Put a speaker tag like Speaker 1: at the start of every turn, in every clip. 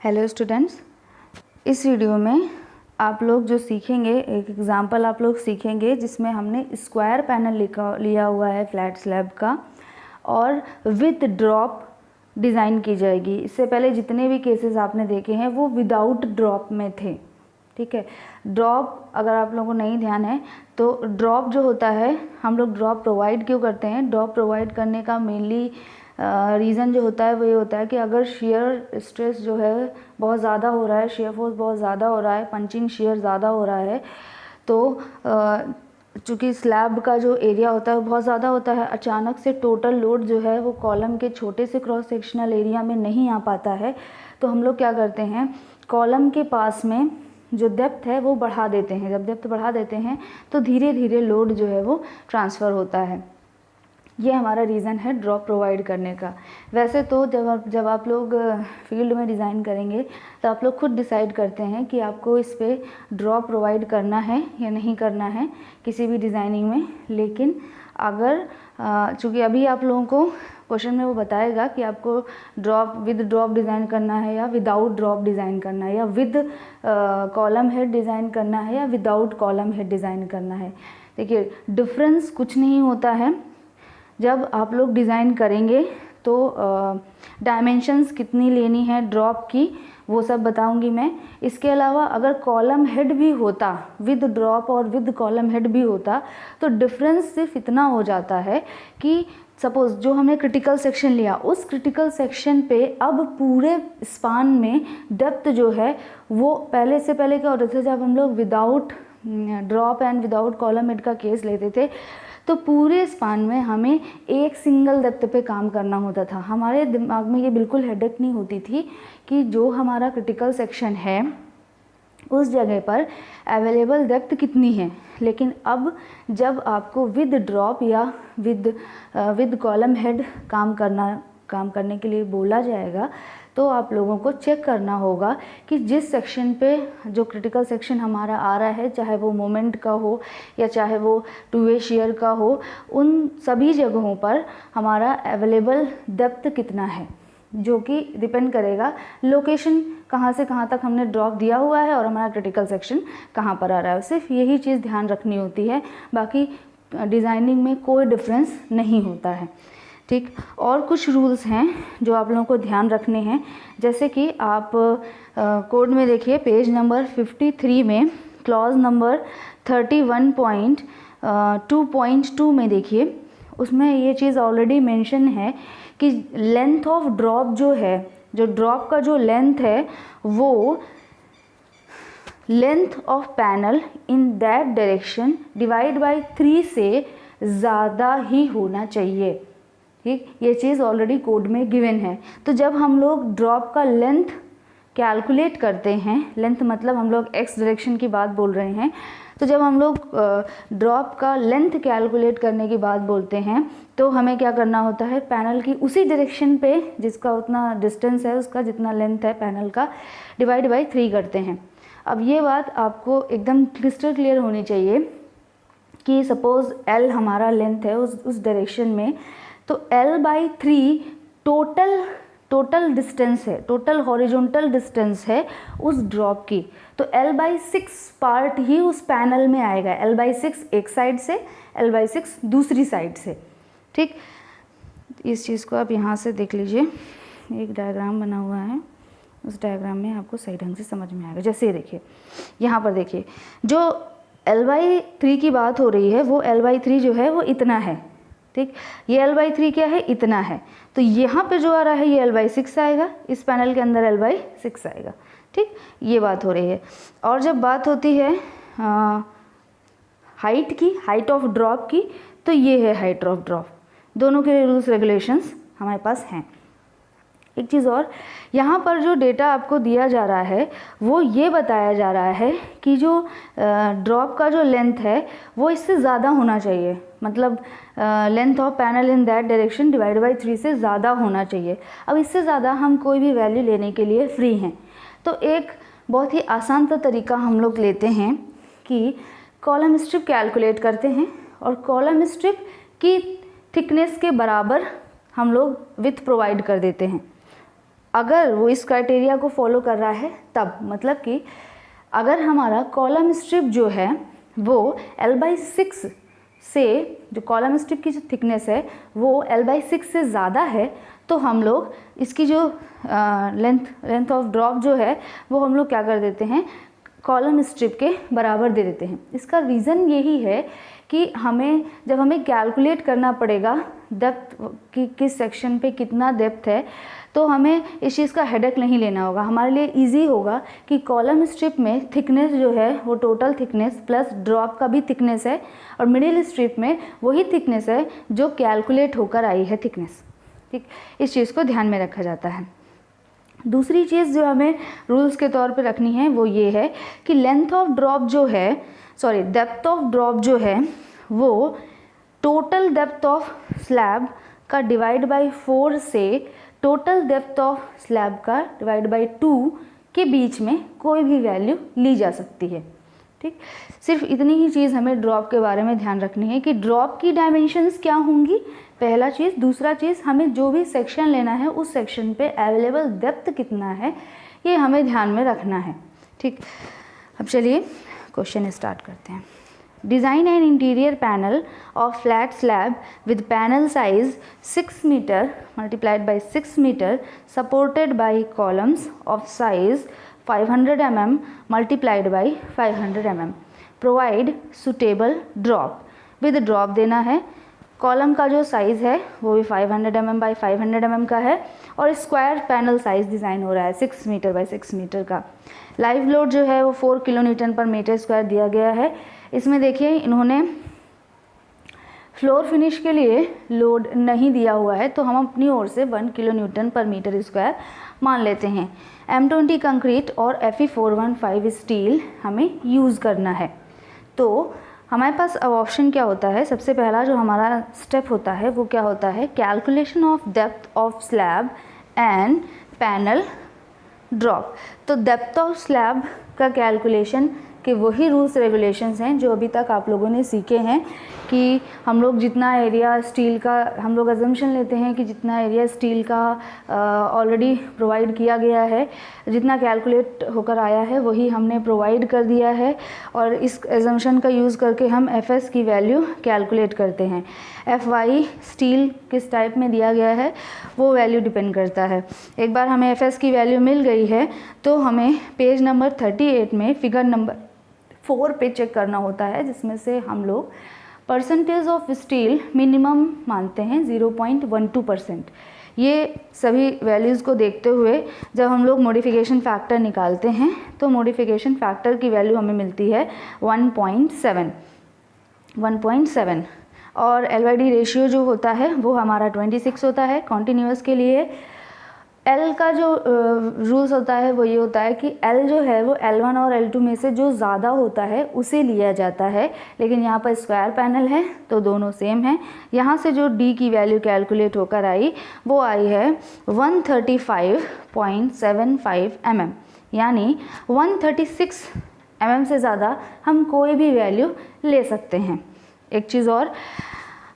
Speaker 1: Hello students, इस video में आप लोग जो सीखेंगे, एक एग्जांपल आप लोग सीखेंगे जिसमें हमने स्क्वायर पैनल लिया हुआ है फ्लैट स्लैब का और विद ड्रॉप डिज़ाइन की जाएगी। इससे पहले जितने भी केसेस आपने देखे हैं वो विदाउट ड्रॉप में थे। ठीक है, ड्रॉप अगर आप लोगों को नहीं ध्यान है तो ड्रॉप जो होता है, हम लोग ड्रॉप प्रोवाइड क्यों करते हैं? ड्रॉप प्रोवाइड करने का मेनली रीज़न जो होता है वो ये होता है कि अगर शेयर स्ट्रेस जो है बहुत ज़्यादा हो रहा है, शेयर फोर्स बहुत ज़्यादा हो रहा है, पंचिंग शेयर ज़्यादा हो रहा है, तो चूँकि स्लैब का जो एरिया होता है वो बहुत ज़्यादा होता है, अचानक से टोटल लोड जो है वो कॉलम के छोटे से क्रॉस सेक्शनल एरिया में नहीं आ पाता है। तो हम लोग क्या करते हैं, कॉलम के पास में जो डेप्थ है वो बढ़ा देते हैं। जब डेप्थ बढ़ा देते हैं तो धीरे धीरे लोड जो है वो ट्रांसफ़र होता है। ये हमारा रीज़न है ड्रॉप प्रोवाइड करने का। वैसे तो जब आप लोग फील्ड में डिज़ाइन करेंगे तो आप लोग खुद डिसाइड करते हैं कि आपको इस पे ड्रॉप प्रोवाइड करना है या नहीं करना है किसी भी डिज़ाइनिंग में। लेकिन अगर चूँकि अभी आप लोगों को क्वेश्चन में वो बताएगा कि आपको विद ड्रॉप डिज़ाइन करना है या विदाउट ड्रॉप डिज़ाइन करना है, या विद कॉलम हेड डिज़ाइन करना है या विदाउट कॉलम हेड डिज़ाइन करना है। देखिए, डिफरेंस कुछ नहीं होता है। जब आप लोग डिज़ाइन करेंगे तो डायमेंशंस कितनी लेनी है ड्रॉप की वो सब बताऊंगी मैं। इसके अलावा अगर कॉलम हेड भी होता, विद ड्रॉप और विद कॉलम हेड भी होता, तो डिफरेंस सिर्फ इतना हो जाता है कि सपोज़ जो हमने क्रिटिकल सेक्शन लिया, उस क्रिटिकल सेक्शन पे अब पूरे स्पान में डेप्थ जो है वो पहले क्या होता था, जब हम लोग without drop and without column head का केस लेते थे तो पूरे स्पान में हमें एक सिंगल डेप्थ पे काम करना होता था। हमारे दिमाग में ये बिल्कुल हेडेक नहीं होती थी कि जो हमारा क्रिटिकल सेक्शन है उस जगह पर अवेलेबल डेप्थ कितनी है। लेकिन अब जब आपको विद ड्रॉप या विद कॉलम हेड काम करने के लिए बोला जाएगा तो आप लोगों को चेक करना होगा कि जिस सेक्शन पे जो क्रिटिकल सेक्शन हमारा आ रहा है, चाहे वो मोमेंट का हो या चाहे वो टू वे शेयर का हो, उन सभी जगहों पर हमारा अवेलेबल डेप्थ कितना है, जो कि डिपेंड करेगा लोकेशन कहाँ से कहाँ तक हमने ड्रॉप दिया हुआ है और हमारा क्रिटिकल सेक्शन कहाँ पर आ रहा है। सिर्फ यही चीज़ ध्यान रखनी होती है, बाकी डिज़ाइनिंग में कोई डिफरेंस नहीं होता है। ठीक, और कुछ रूल्स हैं जो आप लोगों को ध्यान रखने हैं। जैसे कि आप कोड में देखिए, पेज नंबर 53 में क्लॉज नंबर 31.2.2 में देखिए, उसमें ये चीज़ ऑलरेडी मेंशन है कि लेंथ ऑफ ड्रॉप जो है, जो ड्रॉप का जो लेंथ है वो length of panel in that direction divide by 3 से ज़्यादा ही होना चाहिए। ठीक, ये चीज़ ऑलरेडी कोड में गिवन है। तो जब हम लोग ड्रॉप का लेंथ कैलकुलेट करते हैं, लेंथ मतलब हम लोग एक्स डायरेक्शन की बात बोल रहे हैं, तो जब हम लोग ड्रॉप का लेंथ कैलकुलेट करने की बात बोलते हैं तो हमें क्या करना होता है, पैनल की उसी डायरेक्शन पे जिसका उतना डिस्टेंस है, उसका जितना लेंथ है पैनल का, डिवाइड बाई 3 करते हैं। अब ये बात आपको एकदम क्रिस्टल क्लियर होनी चाहिए कि सपोज़ L हमारा लेंथ है उस डायरेक्शन में, तो L/3 टोटल डिस्टेंस है, टोटल हॉरिजॉन्टल डिस्टेंस है उस ड्रॉप की। तो L/6 पार्ट ही उस पैनल में आएगा। L/6 एक साइड से, L/6 दूसरी साइड से। ठीक, इस चीज़ को आप यहाँ से देख लीजिए, एक डायग्राम बना हुआ है, उस डायग्राम में आपको सही ढंग से समझ में आएगा। जैसे देखिए, यहाँ पर देखिए, जो L/3 की बात हो रही है वो L/3 जो है वो इतना है। ठीक, ये L/3 क्या है, इतना है। तो यहाँ पे जो आ रहा है ये L/6 आएगा, इस पैनल के अंदर L/6 आएगा। ठीक, ये बात हो रही है। और जब बात होती है हाइट की, हाइट ऑफ ड्रॉप की, तो ये है हाइट ऑफ ड्रॉप। दोनों के रूल्स रेगुलेशंस हमारे पास हैं। एक चीज़ और, यहाँ पर जो डेटा आपको दिया जा रहा है वो ये बताया जा रहा है कि जो ड्रॉप का जो लेंथ है वो इससे ज़्यादा होना चाहिए। मतलब length of panel in that direction divide by 3 से ज़्यादा होना चाहिए। अब इससे ज़्यादा हम कोई भी वैल्यू लेने के लिए फ्री हैं। तो एक बहुत ही आसान सा तरीका हम लोग लेते हैं कि कॉलम स्ट्रिप कैलकुलेट करते हैं और कॉलम स्ट्रिप की थिकनेस के बराबर हम लोग विड्थ प्रोवाइड कर देते हैं। अगर वो इस क्राइटेरिया को फॉलो कर रहा है तब, मतलब कि अगर हमारा कॉलम स्ट्रिप जो है वो L/6 से, जो कॉलम स्ट्रिप की जो थिकनेस है वो L/6 से ज़्यादा है, तो हम लोग इसकी जो लेंथ ऑफ ड्रॉप जो है वो हम लोग क्या कर देते हैं, कॉलम स्ट्रिप के बराबर दे देते हैं। इसका रीज़न यही है कि जब हमें कैलकुलेट करना पड़ेगा डेप्थ की, किस सेक्शन पे कितना डेप्थ है, तो हमें इस चीज़ का हेडेक नहीं लेना होगा। हमारे लिए इजी होगा कि कॉलम स्ट्रिप में थिकनेस जो है वो टोटल थिकनेस प्लस ड्रॉप का भी थिकनेस है, और मिडिल स्ट्रिप में वही थिकनेस है जो कैलकुलेट होकर आई है थिकनेस। ठीक, इस चीज़ को ध्यान में रखा जाता है। दूसरी चीज़ जो हमें रूल्स के तौर पे रखनी है वो ये है कि लेंथ ऑफ ड्रॉप जो है, डेप्थ ऑफ ड्रॉप जो है वो टोटल डेप्थ ऑफ स्लैब का डिवाइड बाई 4 से टोटल डेप्थ ऑफ स्लैब का डिवाइड बाई 2 के बीच में कोई भी वैल्यू ली जा सकती है। ठीक, सिर्फ इतनी ही चीज़ हमें ड्रॉप के बारे में ध्यान रखनी है कि ड्रॉप की डायमेंशंस क्या होंगी, पहला चीज़। दूसरा चीज़, हमें जो भी सेक्शन लेना है उस सेक्शन पे अवेलेबल डेप्थ कितना है ये हमें ध्यान में रखना है। ठीक, अब चलिए क्वेश्चन स्टार्ट करते हैं। Design an interior panel of flat slab with panel size 6 metre multiplied by 6 metre supported by columns of size 500 mm multiplied by 500 mm। Provide suitable drop, with drop देना है। कॉलम का जो size है वो भी 500 mm by 500 mm का है, और स्क्वायर पैनल साइज़ डिज़ाइन हो रहा है 6 मीटर बाई 6 मीटर का। लाइव लोड जो है वो 4 किलोन्यूटन पर मीटर स्क्वायर दिया गया है। इसमें देखिए इन्होंने फ्लोर फिनिश के लिए लोड नहीं दिया हुआ है, तो हम अपनी ओर से 1 किलोन्यूटन पर मीटर स्क्वायर मान लेते हैं। M20 कंक्रीट और Fe415 स्टील हमें यूज़ करना है। तो हमारे पास अब ऑप्शन क्या होता है, सबसे पहला जो हमारा स्टेप होता है वो क्या होता है, calculation of depth of slab and panel drop. तो डेप्थ ऑफ स्लैब का कैलकुलेशन के वही रूल्स रेगुलेशंस हैं जो अभी तक आप लोगों ने सीखे हैं कि हम लोग जितना एरिया स्टील का, हम लोग अजम्पशन लेते हैं कि जितना एरिया स्टील का ऑलरेडी प्रोवाइड किया गया है, जितना कैलकुलेट होकर आया है वही हमने प्रोवाइड कर दिया है, और इस अजम्पशन का यूज़ करके हम FS की वैल्यू कैलकुलेट करते हैं। FY स्टील किस टाइप में दिया गया है वो वैल्यू डिपेंड करता है। एक बार हमें FS की वैल्यू मिल गई है तो हमें पेज नंबर 38 में फिगर नंबर 4 पे चेक करना होता है, जिसमें से हम लोग परसेंटेज ऑफ स्टील मिनिमम मानते हैं 0.12%। ये सभी वैल्यूज़ को देखते हुए जब हम लोग मॉडिफिकेशन फैक्टर निकालते हैं तो मॉडिफिकेशन फैक्टर की वैल्यू हमें मिलती है 1.7, और LYD रेशियो जो होता है वो हमारा 26 होता है कॉन्टीन्यूअस के लिए। L का जो रूल्स होता है वो ये होता है कि L जो है वो L1 और L2 में से जो ज़्यादा होता है उसे लिया जाता है, लेकिन यहाँ पर स्क्वायर पैनल है तो दोनों सेम है। यहाँ से जो D की वैल्यू कैलकुलेट होकर आई वो आई है 135.75 mm, यानी 136 mm से ज़्यादा हम कोई भी वैल्यू ले सकते हैं। एक चीज़ और,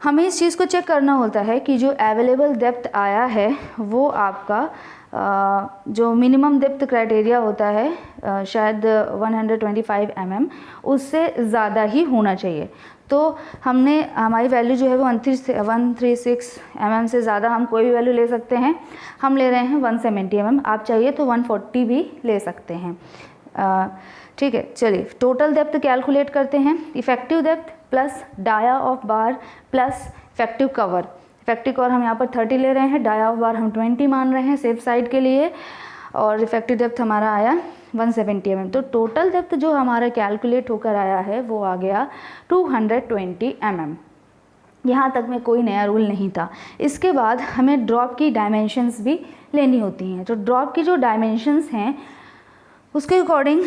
Speaker 1: हमें इस चीज़ को चेक करना होता है कि जो अवेलेबल डेप्थ आया है वो आपका जो मिनिमम डेप्थ क्राइटेरिया होता है शायद 125 mm, उससे ज़्यादा ही होना चाहिए। तो हमारी वैल्यू जो है वो 136 mm से ज़्यादा हम कोई भी वैल्यू ले सकते हैं। हम ले रहे हैं 170 mm, आप चाहिए तो 140 भी ले सकते हैं। ठीक है, चलिए टोटल डेप्थ कैलकुलेट करते हैं। Effective depth plus dia of bar plus effective cover. Effective cover हम यहाँ पर 30 ले रहे हैं, डाया ऑफ बार हम 20 मान रहे हैं सेफ साइड के लिए, और इफेक्टिव डेप्थ हमारा आया 170 mm। तो टोटल डेप्थ जो हमारा कैलकुलेट होकर आया है वो आ गया 220 mm। यहाँ तक में कोई नया रूल नहीं था। इसके बाद हमें ड्रॉप की डायमेंशंस भी लेनी होती हैं। तो ड्रॉप की जो डायमेंशंस हैं उसके अकॉर्डिंग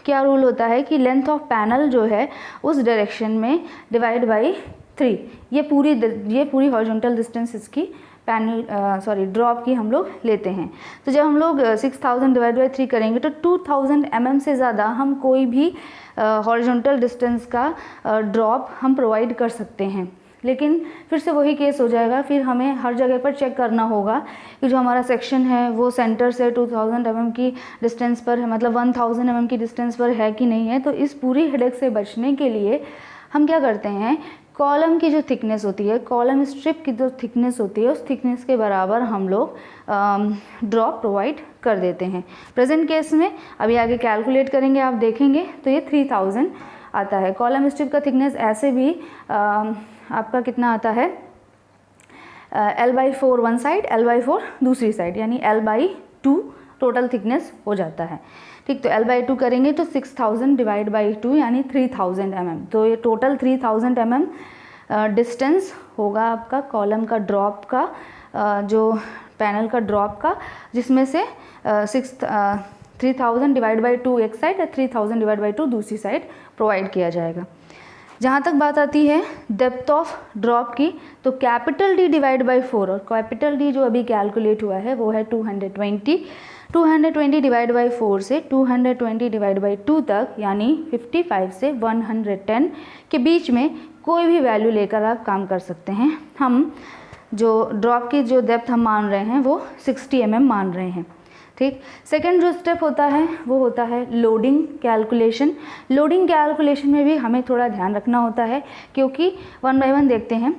Speaker 1: क्या रूल होता है कि लेंथ ऑफ पैनल जो है उस डायरेक्शन में डिवाइड बाई 3, ये पूरी हॉरिजॉन्टल डिस्टेंस इसकी ड्रॉप की हम लोग लेते हैं। तो जब हम लोग 6000 डिवाइड बाई 3 करेंगे तो 2000 mm से ज़्यादा हम कोई भी हॉरिजॉन्टल डिस्टेंस का ड्रॉप हम प्रोवाइड कर सकते हैं। लेकिन फिर से वही केस हो जाएगा, फिर हमें हर जगह पर चेक करना होगा कि जो हमारा सेक्शन है वो सेंटर से 2000 mm की डिस्टेंस पर है, मतलब 1000 mm की डिस्टेंस पर है कि नहीं है। तो इस पूरी हेडेक से बचने के लिए हम क्या करते हैं, कॉलम की जो थिकनेस होती है, कॉलम स्ट्रिप की जो थिकनेस होती है, उस थिकनेस के बराबर हम लोग ड्रॉप प्रोवाइड कर देते हैं। प्रेजेंट केस में अभी आगे कैलकुलेट करेंगे, आप देखेंगे तो ये 3000 आता है। कॉलम स्ट्रिप का थिकनेस ऐसे भी आपका कितना आता है, L/4 वन साइड, L/4 दूसरी साइड, यानी L/2 टोटल थिकनेस हो जाता है। ठीक, तो L/2 करेंगे तो 6000 डिवाइड बाई 2 यानी 3000 mm। तो ये टोटल 3000 mm डिस्टेंस होगा आपका कॉलम का ड्रॉप का, जो पैनल का ड्रॉप का, जिसमें से 3000 डिवाइड बाई 2 एक साइड, 3000 डिवाइड बाई 2 दूसरी साइड प्रोवाइड किया जाएगा। जहाँ तक बात आती है डेप्थ ऑफ ड्रॉप की, तो कैपिटल D डिवाइड बाई 4, और कैपिटल D जो अभी कैलकुलेट हुआ है वो है 220 डिवाइड बाई 4 से 220 डिवाइड बाई 2 तक, यानी 55 से 110 के बीच में कोई भी वैल्यू लेकर आप काम कर सकते हैं। हम जो ड्रॉप की जो डेप्थ हम मान रहे हैं वो 60 mm मान रहे हैं। ठीक, सेकंड जो स्टेप होता है वो होता है लोडिंग कैलकुलेशन। लोडिंग कैलकुलेशन में भी हमें थोड़ा ध्यान रखना होता है, क्योंकि वन बाय वन देखते हैं।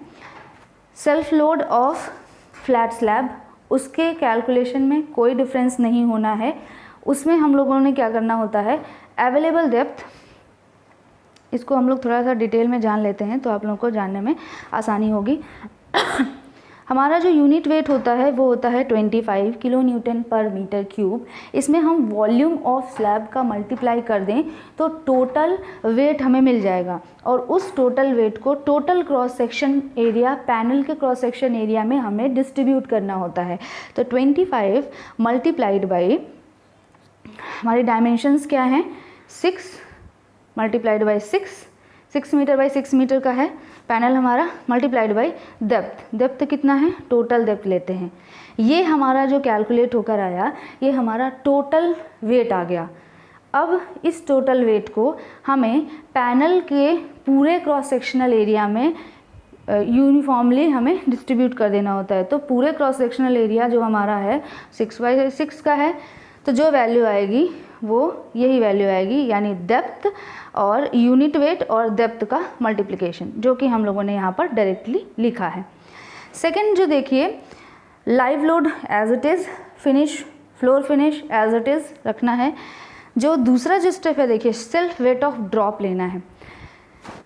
Speaker 1: Self load of flat slab, उसके कैलकुलेशन में कोई डिफरेंस नहीं होना है। उसमें हम लोगों ने क्या करना होता है, अवेलेबल डेप्थ, इसको हम लोग थोड़ा सा डिटेल में जान लेते हैं तो आप लोगों को जानने में आसानी होगी। हमारा जो यूनिट वेट होता है वो होता है 25 किलो न्यूटन पर मीटर क्यूब। इसमें हम वॉल्यूम ऑफ स्लैब का मल्टीप्लाई कर दें तो टोटल वेट हमें मिल जाएगा, और उस टोटल वेट को total cross section area, panel के क्रॉस सेक्शन एरिया में हमें डिस्ट्रीब्यूट करना होता है। तो 25 मल्टीप्लाइड बाई, हमारी डायमेंशंस क्या हैं, 6 multiplied by 6 metre by 6 metre का है पैनल हमारा, मल्टीप्लाइड बाई डेप्थ कितना है, टोटल डेप्थ लेते हैं। ये हमारा जो कैलकुलेट होकर आया, ये हमारा टोटल वेट आ गया। अब इस टोटल वेट को हमें पैनल के पूरे क्रॉस सेक्शनल एरिया में यूनिफॉर्मली हमें डिस्ट्रीब्यूट कर देना होता है। तो पूरे क्रॉस सेक्शनल एरिया जो हमारा है 6/6 का है, तो जो वैल्यू आएगी वो यही वैल्यू आएगी, यानी डेप्थ और यूनिट वेट और डेप्थ का मल्टीप्लिकेशन, जो कि हम लोगों ने यहाँ पर डायरेक्टली लिखा है। सेकंड जो देखिए, live load as it is, finish floor finish as it is रखना है। जो दूसरा जो स्टेप है देखिए, सेल्फ वेट ऑफ ड्रॉप लेना है।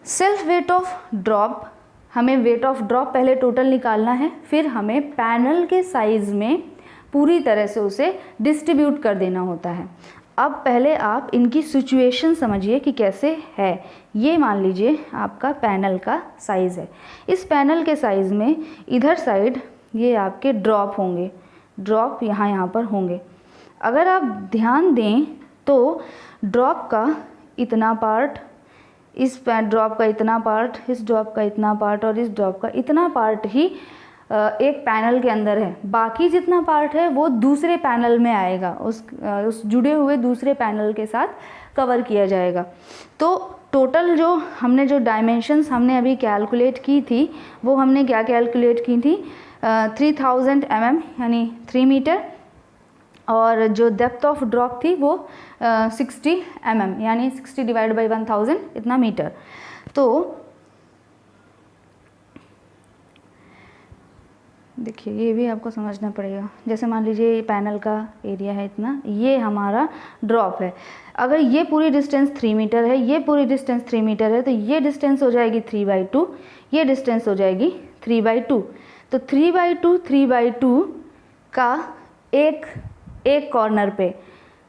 Speaker 1: सेल्फ वेट ऑफ ड्रॉप, हमें वेट ऑफ ड्रॉप पहले टोटल निकालना है, फिर हमें पैनल के साइज़ में पूरी तरह से उसे डिस्ट्रीब्यूट कर देना होता है। अब पहले आप इनकी सिचुएशन समझिए कि कैसे है। ये मान लीजिए आपका पैनल का साइज़ है। इस पैनल के साइज़ में इधर साइड ये आपके ड्रॉप होंगे, ड्रॉप यहाँ पर होंगे। अगर आप ध्यान दें तो ड्रॉप का इतना पार्ट, इस ड्रॉप का इतना पार्ट, इस ड्रॉप का इतना पार्ट और इस ड्रॉप का इतना पार्ट ही एक पैनल के अंदर है। बाकी जितना पार्ट है वो दूसरे पैनल में आएगा, उस जुड़े हुए दूसरे पैनल के साथ कवर किया जाएगा। तो टोटल जो हमने जो डायमेंशंस हमने अभी कैलकुलेट की थी, वो हमने क्या कैलकुलेट की थी, 3000 mm यानी 3 मीटर, और जो डेप्थ ऑफ ड्रॉप थी वो 60 mm यानी 60 डिवाइड बाई 1000 इतना मीटर। तो देखिए ये भी आपको समझना पड़ेगा। जैसे मान लीजिए ये पैनल का एरिया है इतना, ये हमारा ड्रॉप है। अगर ये पूरी डिस्टेंस 3 मीटर है, ये पूरी डिस्टेंस 3 मीटर है, तो ये डिस्टेंस हो जाएगी 3/2, ये डिस्टेंस हो जाएगी 3/2। तो 3/2 का एक कॉर्नर पे,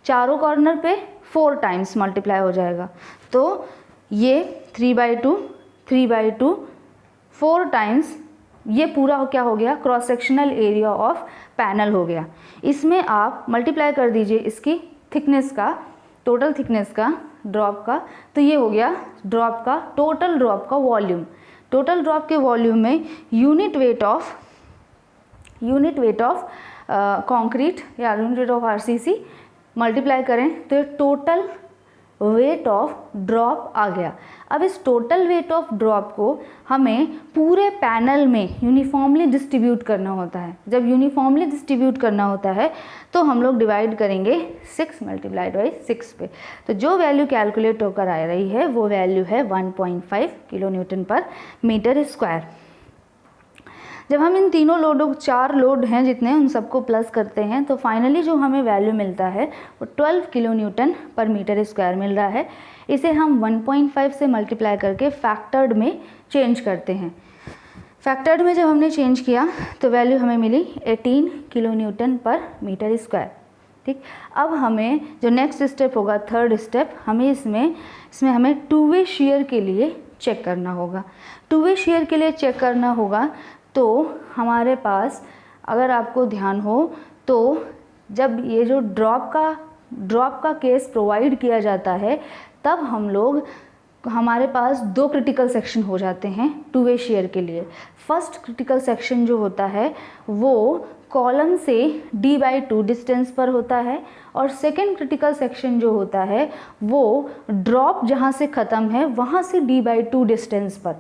Speaker 1: चारों कॉर्नर पे 4 टाइम्स मल्टीप्लाई हो जाएगा। तो ये 3/2 4 टाइम्स, ये पूरा क्या हो गया, cross sectional area of panel हो गया। इसमें आप मल्टीप्लाई कर दीजिए इसकी थिकनेस का, टोटल थिकनेस का ड्रॉप का, तो ये हो गया ड्रॉप का, टोटल ड्रॉप का वॉल्यूम। टोटल ड्रॉप के वॉल्यूम में यूनिट वेट ऑफ कंक्रीट या unit weight of RCC multiply करें तो टोटल वेट ऑफ ड्रॉप आ गया। अब इस टोटल वेट ऑफ ड्रॉप को हमें पूरे पैनल में यूनिफॉर्मली डिस्ट्रीब्यूट करना होता है। जब यूनिफॉर्मली डिस्ट्रीब्यूट करना होता है तो हम लोग डिवाइड करेंगे 6 × 6 पे। तो जो वैल्यू कैलकुलेट होकर आ रही है वो वैल्यू है 1.5 kN/m²। जब हम इन तीनों लोडों, 4 लोड हैं जितने, उन सबको प्लस करते हैं तो फाइनली जो हमें वैल्यू मिलता है वो 12 kN/m² मिल रहा है। इसे हम 1.5 से मल्टीप्लाई करके फैक्टर्ड में चेंज करते हैं। फैक्टर्ड में जब हमने चेंज किया तो वैल्यू हमें मिली 18 kN/m²। ठीक, अब हमें जो नेक्स्ट स्टेप होगा, थर्ड स्टेप, हमें इसमें हमें 2 वे शेयर के लिए चेक करना होगा। 2 वे शेयर के लिए चेक करना होगा तो हमारे पास, अगर आपको ध्यान हो तो जब ये जो ड्रॉप का केस प्रोवाइड किया जाता है तब हमारे पास 2 क्रिटिकल सेक्शन हो जाते हैं 2 वे शेयर के लिए। फर्स्ट क्रिटिकल सेक्शन जो होता है वो कॉलम से d/2 डिस्टेंस पर होता है और सेकेंड क्रिटिकल सेक्शन जो होता है वो ड्रॉप जहाँ से ख़त्म है वहाँ से d/2 डिस्टेंस पर।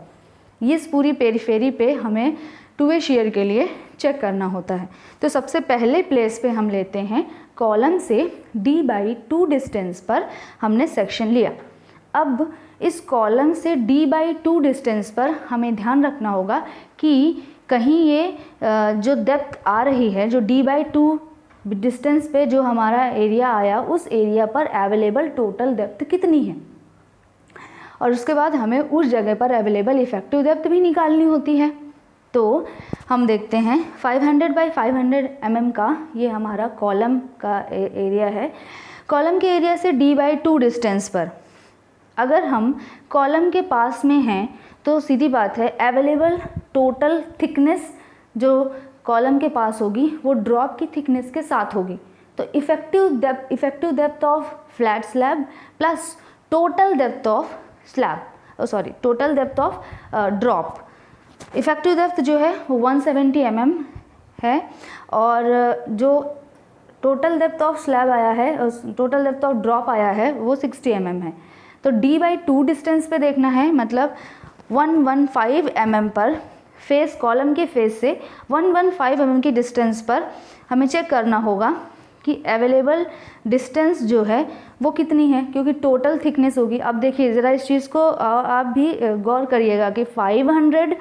Speaker 1: इस पूरी पेरिफेरी पे हमें 2 वे शेयर के लिए चेक करना होता है। तो सबसे पहले प्लेस पे हम लेते हैं कॉलम से d/2 डिस्टेंस पर हमने सेक्शन लिया। अब इस कॉलम से d/2 डिस्टेंस पर हमें ध्यान रखना होगा कि कहीं ये जो डेप्थ आ रही है, जो d/2 डिस्टेंस पे जो हमारा एरिया आया, उस एरिया पर अवेलेबल टोटल डेप्थ कितनी है, और उसके बाद हमें उस जगह पर अवेलेबल इफेक्टिव डेप्थ भी निकालनी होती है। तो हम देखते हैं 500 × 500 mm का ये हमारा कॉलम का एरिया है। कॉलम के एरिया से d/2 डिस्टेंस पर अगर हम कॉलम के पास में हैं तो सीधी बात है, अवेलेबल टोटल थिकनेस जो कॉलम के पास होगी वो ड्रॉप की थिकनेस के साथ होगी। तो effective depth of flat slab plus total depth of drop. Effective depth जो है वो 170 mm है और जो टोटल डेप्थ ऑफ स्लैब आया है, टोटल डेप्थ ऑफ ड्रॉप आया है वो 60 mm है। तो d/2 डिस्टेंस पे देखना है, मतलब 115 mm पर फेस, कॉलम के फेस से 115 mm की डिस्टेंस पर हमें चेक करना होगा कि अवेलेबल डिस्टेंस जो है वो कितनी है, क्योंकि टोटल थिकनेस होगी। अब देखिए ज़रा इस चीज़ को आप भी गौर करिएगा कि 500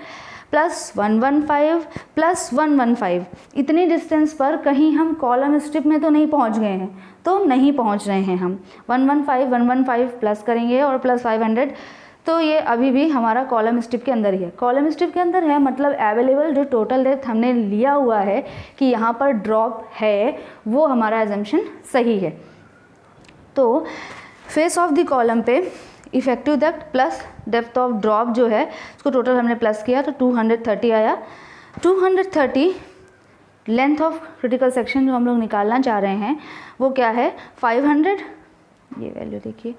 Speaker 1: + 115 + 115 इतनी डिस्टेंस पर कहीं हम कॉलम स्ट्रिप में तो नहीं पहुंच गए हैं, तो नहीं पहुंच रहे हैं हम। 115 प्लस करेंगे और प्लस 500, तो ये अभी भी हमारा कॉलम स्ट्रिप के अंदर ही है। कॉलम स्ट्रिप के अंदर है मतलब अवेलेबल जो टोटल डेप्थ हमने लिया हुआ है कि यहाँ पर ड्रॉप है, वो हमारा एजम्पशन सही है। तो फेस ऑफ द कॉलम पे effective depth plus depth of drop जो है उसको टोटल हमने प्लस किया तो 230 आया। 230 लेंथ ऑफ क्रिटिकल सेक्शन जो हम लोग निकालना चाह रहे हैं वो क्या है, 500, ये वैल्यू देखिए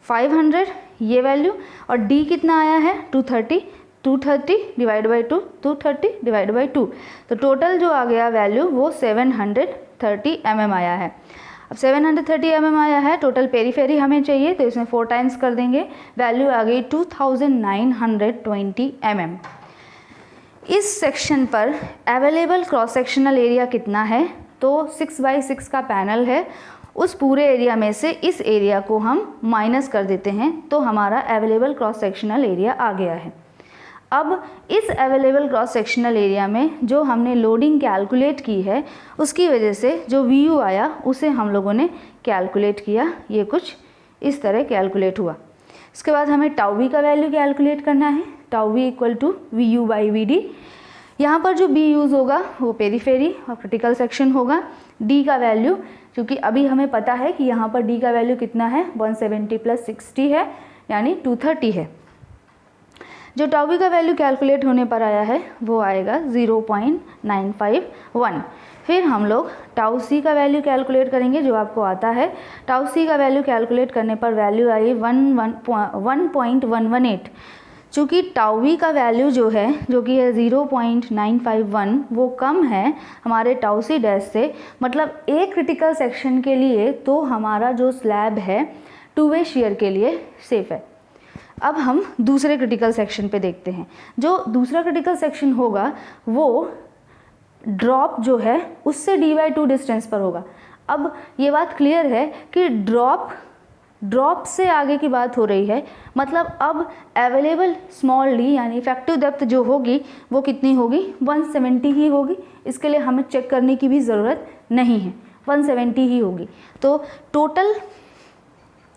Speaker 1: 500 ये वैल्यू, और d कितना आया है 230 /2 230 /2, तो टोटल जो आ गया वैल्यू वो 730 mm आया है। अब 730 mm आया है, टोटल पेरीफेरी हमें चाहिए तो इसमें 4 टाइम्स कर देंगे, वैल्यू आ गई 2920 mm। इस सेक्शन पर अवेलेबल क्रॉस सेक्शनल एरिया कितना है, तो 6x6 का पैनल है, उस पूरे एरिया में से इस एरिया को हम माइनस कर देते हैं तो हमारा अवेलेबल क्रॉस सेक्शनल एरिया आ गया है। अब इस अवेलेबल क्रॉस सेक्शनल एरिया में जो हमने लोडिंग कैलकुलेट की है उसकी वजह से जो VU आया उसे हम लोगों ने कैलकुलेट किया, ये कुछ इस तरह कैलकुलेट हुआ। इसके बाद हमें τV का वैल्यू कैलकुलेट करना है, τV = VU/VD। यहाँ पर जो B यूज़ होगा वो पेरीफेरी और क्रिटिकल सेक्शन होगा। D का वैल्यू, क्योंकि अभी हमें पता है कि यहाँ पर D का वैल्यू कितना है, 170 + 60 है यानी 230 है। जो τV का वैल्यू कैलकुलेट होने पर आया है वो आएगा 0.951। फिर हम लोग τC का वैल्यू कैलकुलेट करेंगे जो आपको आता है। τC का वैल्यू कैलकुलेट करने पर वैल्यू आई 1.118। चूँकि टाउ वी का वैल्यू जो है, जो कि है 0.951, वो कम है हमारे टाउ सी डैश से, मतलब एक क्रिटिकल सेक्शन के लिए तो हमारा जो स्लैब है टू वे शेयर के लिए सेफ है। अब हम दूसरे क्रिटिकल सेक्शन पे देखते हैं। जो दूसरा क्रिटिकल सेक्शन होगा वो ड्रॉप जो है उससे d/2 डिस्टेंस पर होगा। अब ये बात क्लियर है कि ड्रॉप से आगे की बात हो रही है, मतलब अब अवेलेबल स्मॉल d यानी इफेक्टिव डेप्थ जो होगी वो कितनी होगी, 170 ही होगी। इसके लिए हमें चेक करने की भी ज़रूरत नहीं है, 170 ही होगी। तो टोटल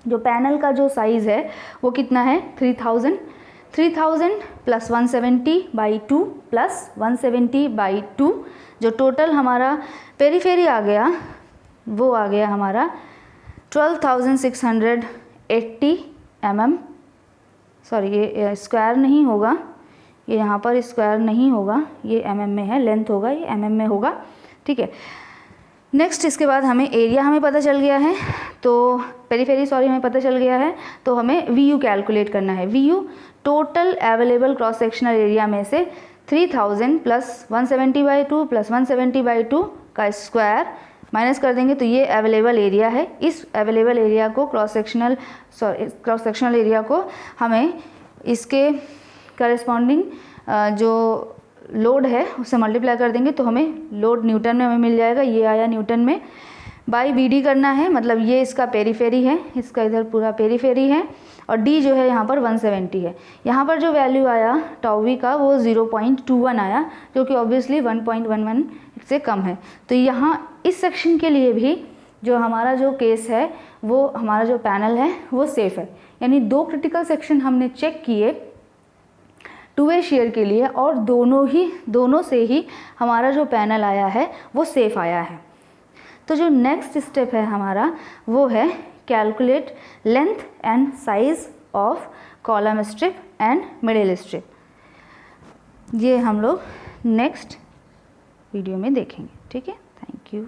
Speaker 1: जो पैनल का जो साइज़ है वो कितना है, 3000 प्लस 170/2 प्लस 170/2, जो टोटल हमारा पेरीफेरी आ गया वो आ गया हमारा 12,680 mm। सॉरी, ये स्क्वायर नहीं होगा, ये यहाँ पर स्क्वायर नहीं होगा, ये mm में है, लेंथ होगा, ये mm में होगा, ठीक है। नेक्स्ट इसके बाद हमें एरिया हमें पता चल गया है, तो पेरीफेरी सॉरी हमें पता चल गया है, तो हमें VU कैलकुलेट करना है। VU total available cross sectional area में से 3000 प्लस 170/2 प्लस 170/2 का स्क्वायर माइनस कर देंगे तो ये अवेलेबल एरिया है। इस अवेलेबल एरिया को क्रॉस सेक्शनल एरिया को हमें इसके करस्पॉन्डिंग जो लोड है उससे मल्टीप्लाई कर देंगे तो हमें लोड न्यूटन में हमें मिल जाएगा, ये आया न्यूटन में। बाई BD करना है, मतलब ये इसका पेरीफेरी है, इसका इधर पूरा पेरीफेरी है, और D जो है यहाँ पर 170 है। यहाँ पर जो वैल्यू आया टाउ वी का वो 0.21 आया, जो कि ऑब्वियसली 1.11 से कम है। तो यहाँ इस सेक्शन के लिए भी जो हमारा जो केस है, वो हमारा जो पैनल है वो सेफ़ है। यानी दो क्रिटिकल सेक्शन हमने चेक किए टू वे शेयर के लिए, और दोनों से ही हमारा जो पैनल आया है वो सेफ़ आया है। तो जो नेक्स्ट स्टेप है हमारा वो है calculate length and size of column strip and middle strip. ये हम लोग नेक्स्ट वीडियो में देखेंगे, ठीक है। Thank you.